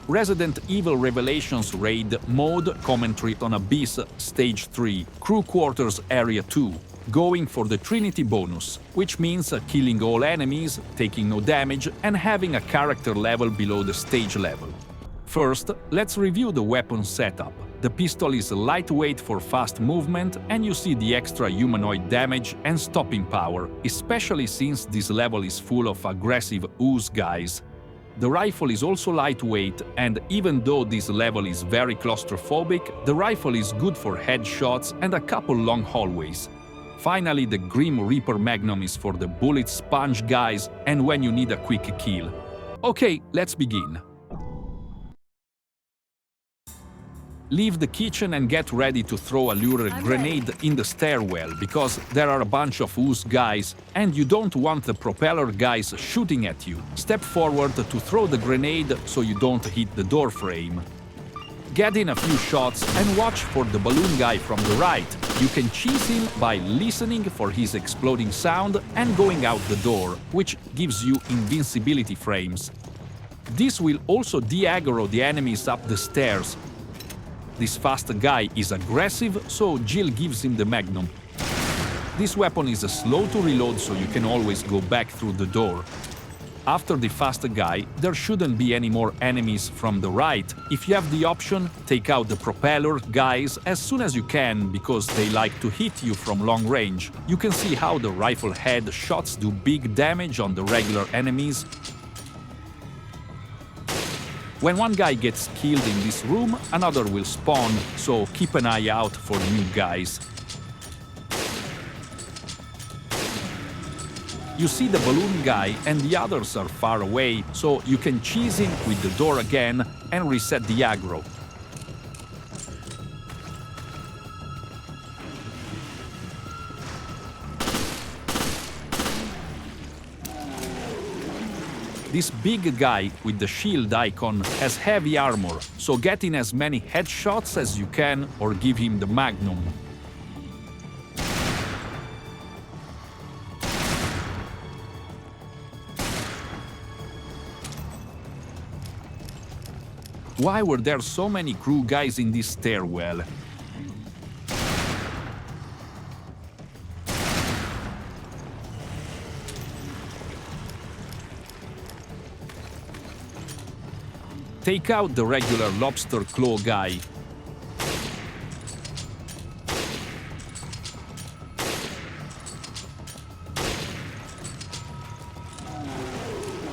Resident Evil Revelations Raid Mode Commentary on Abyss Stage 3, Crew Quarters Area 2, going for the Trinity bonus, which means killing all enemies, taking no damage, and having a character level below the stage level. First, let's review the weapon setup. The pistol is lightweight for fast movement, and you see the extra humanoid damage and stopping power, especially since this level is full of aggressive ooze guys. The rifle is also lightweight, and even though this level is very claustrophobic, the rifle is good for headshots and a couple long hallways. Finally, the Grim Reaper Magnum is for the bullet sponge guys and when you need a quick kill. Okay, let's begin. Leave the kitchen and get ready to throw a lurid grenade in the stairwell, because there are a bunch of ooze guys and you don't want the propeller guys shooting at you. Step forward to throw the grenade so you don't hit the door frame. Get in a few shots and watch for the balloon guy from the right. You can cheese him by listening for his exploding sound and going out the door, which gives you invincibility frames. This will also de-aggro the enemies up the stairs. This fast guy is aggressive, so Jill gives him the Magnum. This weapon is slow to reload, so you can always go back through the door. After the fast guy, there shouldn't be any more enemies from the right. If you have the option, take out the propeller guys as soon as you can, because they like to hit you from long range. You can see how the rifle head shots do big damage on the regular enemies. When one guy gets killed in this room, another will spawn, so keep an eye out for new guys. You see the balloon guy and the others are far away, so you can cheese him with the door again and reset the aggro. This big guy with the shield icon has heavy armor, so get in as many headshots as you can or give him the Magnum. Why were there so many crew guys in this stairwell? Take out the regular lobster claw guy.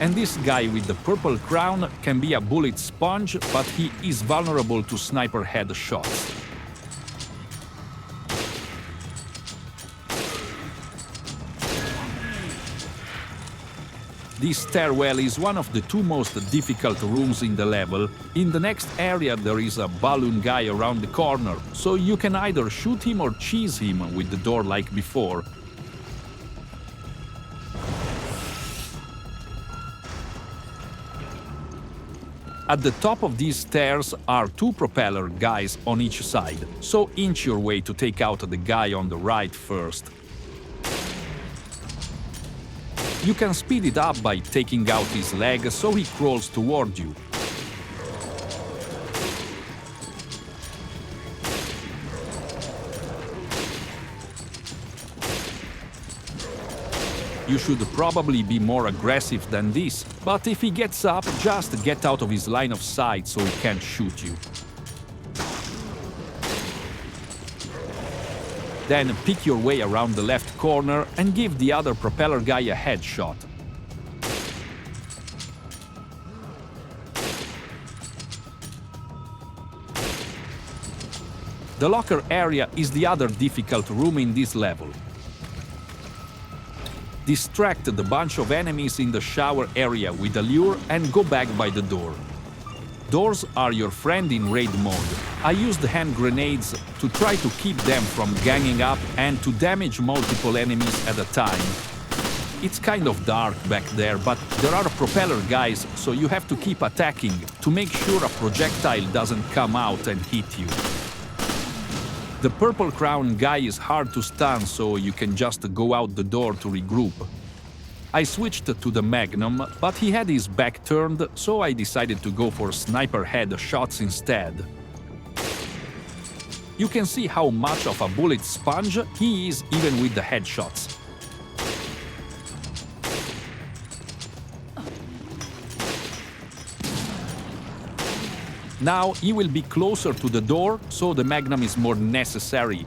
And this guy with the purple crown can be a bullet sponge, but he is vulnerable to sniper head shots. This stairwell is one of the two most difficult rooms in the level. In the next area there is a balloon guy around the corner, so you can either shoot him or cheese him with the door like before. At the top of these stairs are two propeller guys on each side, so inch your way to take out the guy on the right first. You can speed it up by taking out his leg so he crawls toward you. You should probably be more aggressive than this, but if he gets up, just get out of his line of sight so he can't shoot you. Then pick your way around the left corner and give the other propeller guy a headshot. The locker area is the other difficult room in this level. Distract the bunch of enemies in the shower area with a lure and go back by the door. Doors are your friend in raid mode. I used hand grenades to try to keep them from ganging up and to damage multiple enemies at a time. It's kind of dark back there, but there are propeller guys, so you have to keep attacking to make sure a projectile doesn't come out and hit you. The purple crown guy is hard to stun, so you can just go out the door to regroup. I switched to the Magnum, but he had his back turned, so I decided to go for sniper head shots instead. You can see how much of a bullet sponge he is even with the headshots. Now he will be closer to the door, so the Magnum is more necessary.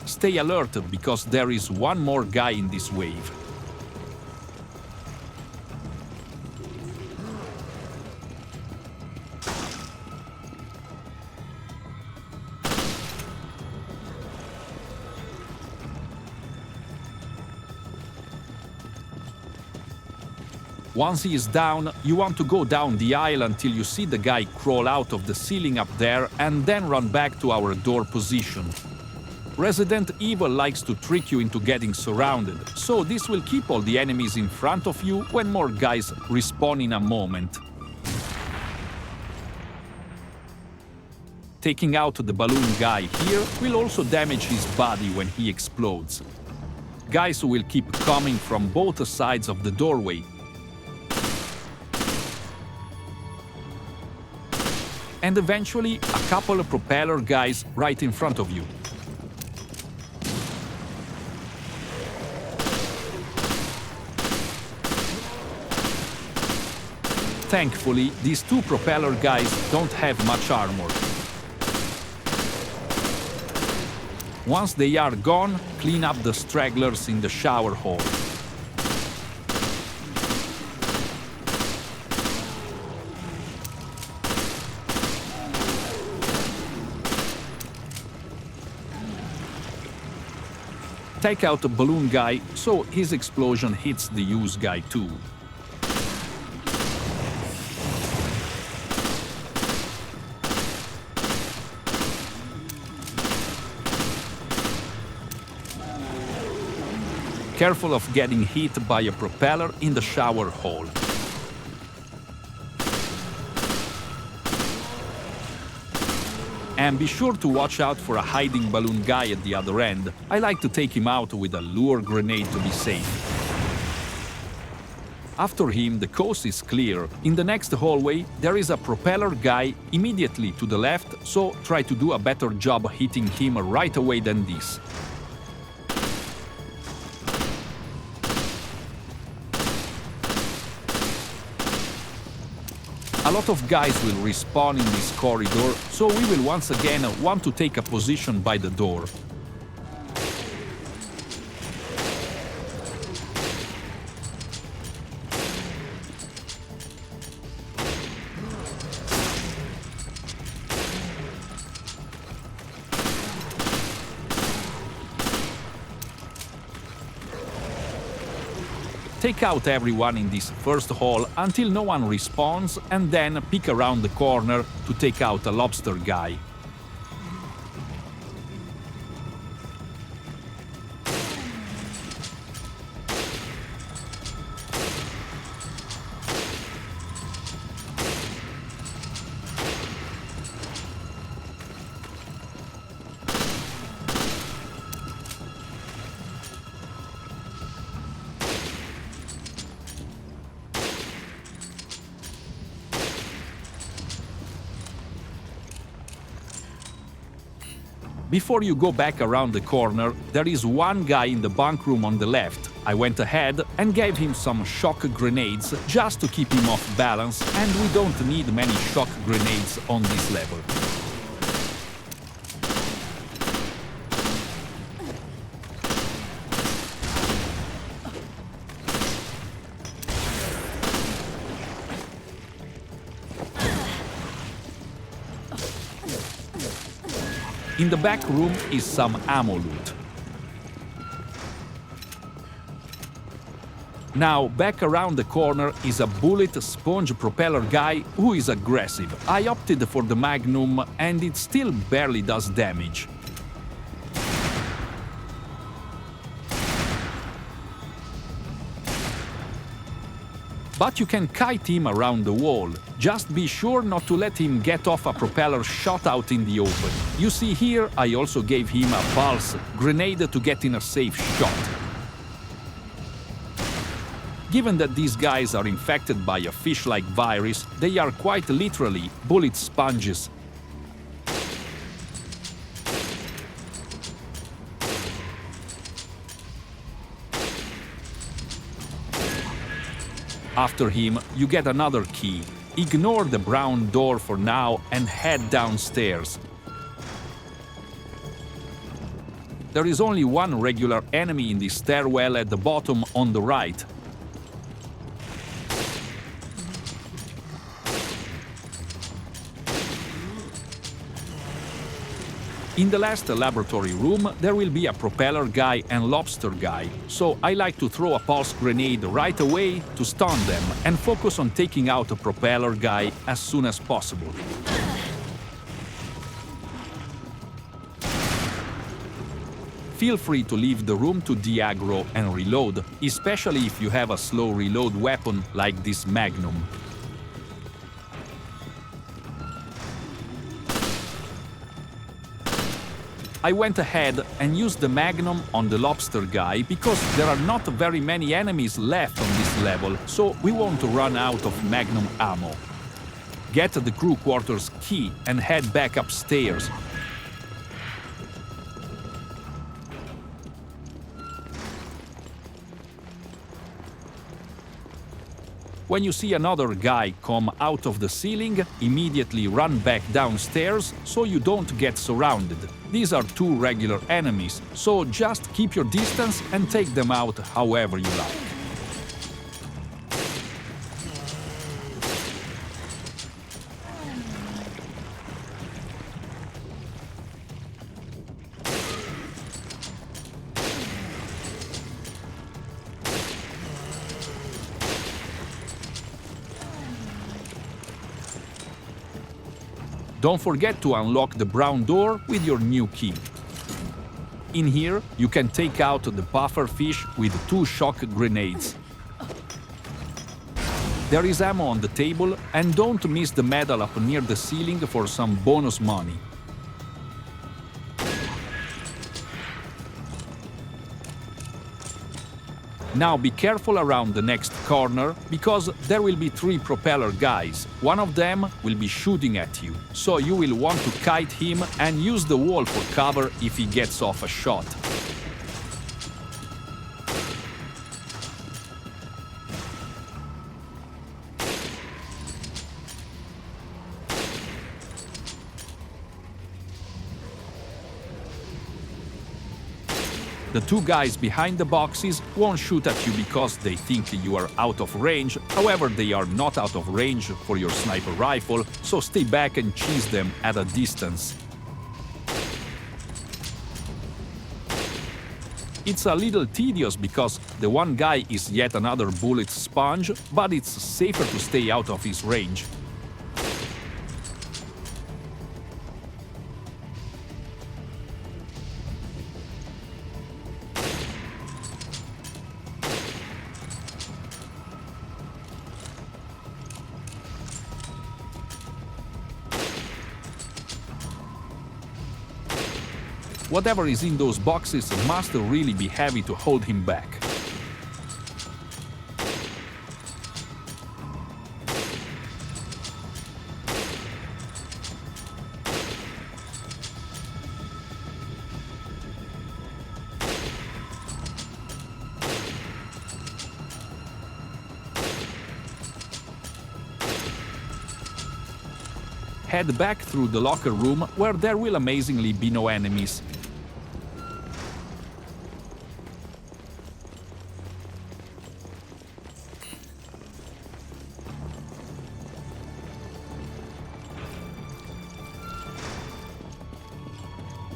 Stay alert because there is one more guy in this wave. Once he is down, you want to go down the aisle until you see the guy crawl out of the ceiling up there and then run back to our door position. Resident Evil likes to trick you into getting surrounded, so this will keep all the enemies in front of you when more guys respawn in a moment. Taking out the balloon guy here will also damage his body when he explodes. Guys will keep coming from both sides of the doorway. And eventually a couple of propeller guys right in front of you. Thankfully, these two propeller guys don't have much armor. Once they are gone, clean up the stragglers in the shower hall. Take out the balloon guy so his explosion hits the use guy too. Careful of getting hit by a propeller in the shower hall. And be sure to watch out for a hiding balloon guy at the other end. I like to take him out with a lure grenade to be safe. After him, the coast is clear. In the next hallway, there is a propeller guy immediately to the left, so try to do a better job hitting him right away than this. A lot of guys will respawn in this corridor, so we will once again want to take a position by the door. Take out everyone in this first hall until no one respawns and then peek around the corner to take out a lobster guy. Before you go back around the corner, there is one guy in the bunk room on the left. I went ahead and gave him some shock grenades just to keep him off balance, and we don't need many shock grenades on this level. In the back room is some ammo loot. Now, back around the corner is a bullet sponge propeller guy who is aggressive. I opted for the Magnum and it still barely does damage. But you can kite him around the wall. Just be sure not to let him get off a propeller shot out in the open. You see here, I also gave him a pulse grenade to get in a safe shot. Given that these guys are infected by a fish-like virus, they are quite literally bullet sponges. After him, you get another key. Ignore the brown door for now and head downstairs. There is only one regular enemy in the stairwell at the bottom on the right. In the last laboratory room, there will be a propeller guy and lobster guy, so I like to throw a pulse grenade right away to stun them and focus on taking out a propeller guy as soon as possible. Feel free to leave the room to de-aggro and reload, especially if you have a slow reload weapon like this Magnum. I went ahead and used the Magnum on the lobster guy because there are not very many enemies left on this level, so we won't run out of Magnum ammo. Get the crew quarters key and head back upstairs. When you see another guy come out of the ceiling, immediately run back downstairs so you don't get surrounded. These are two regular enemies, so just keep your distance and take them out however you like. Don't forget to unlock the brown door with your new key. In here, you can take out the puffer fish with 2 shock grenades. There is ammo on the table, and don't miss the medal up near the ceiling for some bonus money. Now be careful around the next corner, because there will be 3 propeller guys. One of them will be shooting at you, so you will want to kite him and use the wall for cover if he gets off a shot. The 2 guys behind the boxes won't shoot at you because they think you are out of range. However, they are not out of range for your sniper rifle, so stay back and cheese them at a distance. It's a little tedious because the one guy is yet another bullet sponge, but it's safer to stay out of his range. Whatever is in those boxes must really be heavy to hold him back. Head back through the locker room where there will amazingly be no enemies.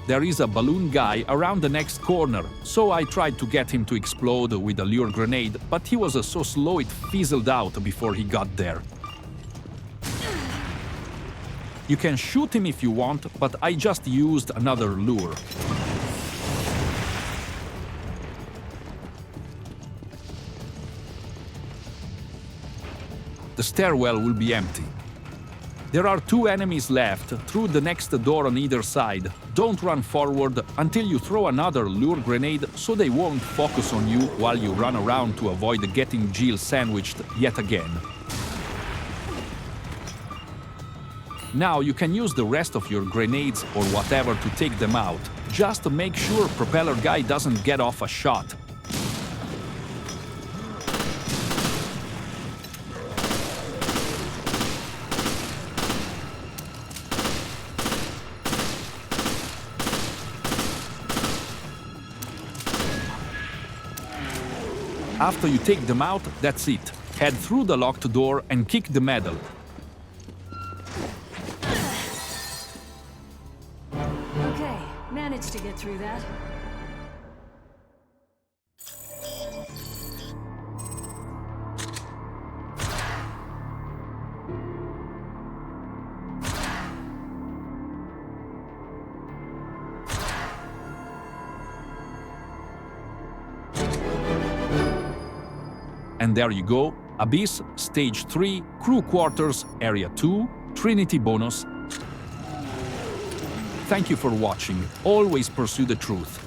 There is a balloon guy around the next corner, so I tried to get him to explode with a lure grenade, but he was so slow it fizzled out before he got there. You can shoot him if you want, but I just used another lure. the stairwell will be empty. There are 2 enemies left, through the next door on either side. Don't run forward until you throw another lure grenade so they won't focus on you while you run around to avoid getting Jill sandwiched yet again. Now you can use the rest of your grenades or whatever to take them out. Just make sure Propeller Guy doesn't get off a shot. After you take them out, that's it. Head through the locked door and kick the medal. Okay, managed to get through that. And there you go, Abyss, Stage 3, Crew Quarters, Area 2, Trinity bonus. Thank you for watching. Always pursue the truth.